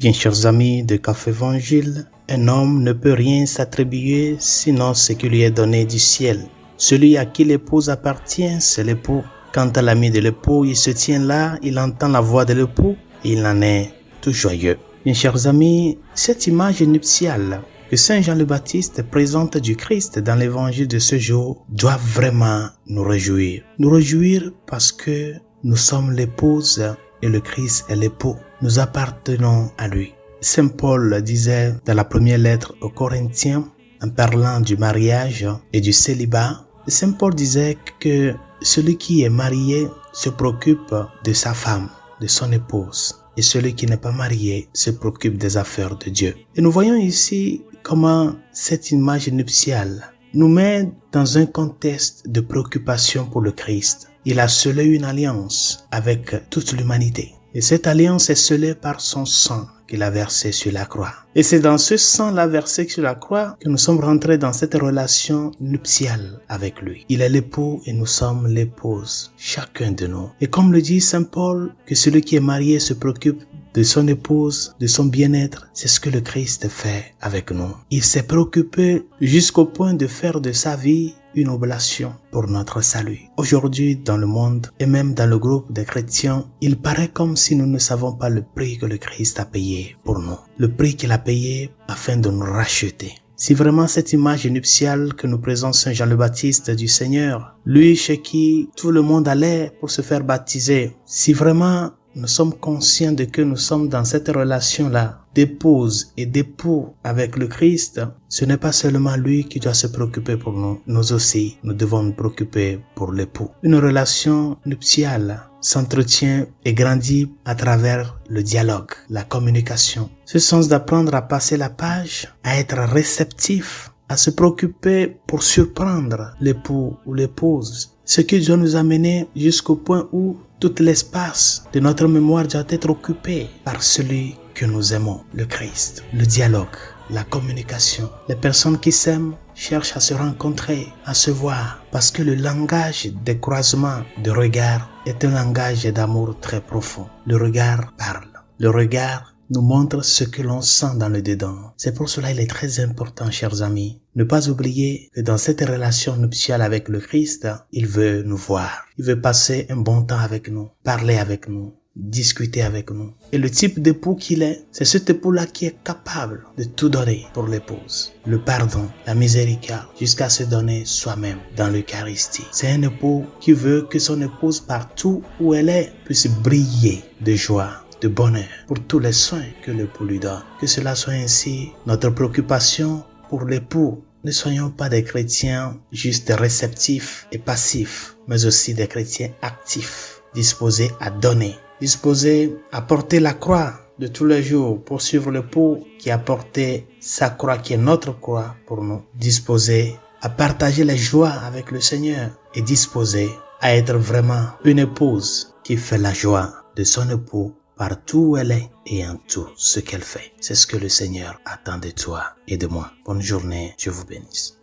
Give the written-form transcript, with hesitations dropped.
Bien, chers amis de Café Évangile, un homme ne peut rien s'attribuer sinon ce qui lui est donné du ciel. Celui à qui l'épouse appartient, c'est l'époux. Quant à l'ami de l'époux, il se tient là, il entend la voix de l'époux et il en est tout joyeux. Bien, chers amis, cette image nuptiale que Saint Jean le Baptiste présente du Christ dans l'évangile de ce jour doit vraiment nous réjouir. Nous réjouir parce que nous sommes l'épouse et le Christ est l'époux. Nous appartenons à lui. Saint Paul disait dans la première lettre aux Corinthiens, en parlant du mariage et du célibat, Saint Paul disait que celui qui est marié se préoccupe de sa femme, de son épouse, et celui qui n'est pas marié se préoccupe des affaires de Dieu. Et nous voyons ici comment cette image nuptiale nous met dans un contexte de préoccupation pour le Christ. Il a scellé une alliance avec toute l'humanité. Et cette alliance est scellée par son sang qu'il a versé sur la croix. Et c'est dans ce sang-là versé sur la croix que nous sommes rentrés dans cette relation nuptiale avec lui. Il est l'époux et nous sommes l'épouse, chacun de nous. Et comme le dit Saint Paul, que celui qui est marié se préoccupe de son épouse, de son bien-être, c'est ce que le Christ fait avec nous. Il s'est préoccupé jusqu'au point de faire de sa vie une oblation pour notre salut. Aujourd'hui, dans le monde et même dans le groupe des chrétiens, il paraît comme si nous ne savons pas le prix que le Christ a payé pour nous. Le prix qu'il a payé afin de nous racheter. Si vraiment cette image nuptiale que nous présente Saint Jean le Baptiste du Seigneur, lui chez qui tout le monde allait pour se faire baptiser, si vraiment nous sommes conscients de que nous sommes dans cette relation-là d'épouse et d'époux avec le Christ, ce n'est pas seulement lui qui doit se préoccuper pour nous. Nous aussi, nous devons nous préoccuper pour l'époux. Une relation nuptiale s'entretient et grandit à travers le dialogue, la communication. Ce sens d'apprendre à passer la page, à être réceptif, à se préoccuper pour surprendre l'époux ou l'épouse. Ce qui doit nous amener jusqu'au point où tout l'espace de notre mémoire doit être occupé par celui que nous aimons, le Christ. Le dialogue, la communication. Les personnes qui s'aiment cherchent à se rencontrer, à se voir, parce que le langage des croisements de regards est un langage d'amour très profond. Le regard parle. Le regard nous montre ce que l'on sent dans le dedans. C'est pour cela qu'il est très important, chers amis, ne pas oublier que dans cette relation nuptiale avec le Christ, il veut nous voir. Il veut passer un bon temps avec nous, parler avec nous, discuter avec nous. Et le type d'époux qu'il est, c'est cet époux-là qui est capable de tout donner pour l'épouse. Le pardon, la miséricorde, jusqu'à se donner soi-même dans l'Eucharistie. C'est un époux qui veut que son épouse, partout où elle est, puisse briller de joie, de bonheur, pour tous les soins que l'époux lui donne. Que cela soit ainsi notre préoccupation pour l'époux. Ne soyons pas des chrétiens juste réceptifs et passifs, mais aussi des chrétiens actifs, disposés à donner, disposés à porter la croix de tous les jours pour suivre l'époux qui a porté sa croix, qui est notre croix pour nous, disposés à partager les joies avec le Seigneur et disposés à être vraiment une épouse qui fait la joie de son époux partout où elle est et en tout ce qu'elle fait. C'est ce que le Seigneur attend de toi et de moi. Bonne journée, Dieu vous bénisse.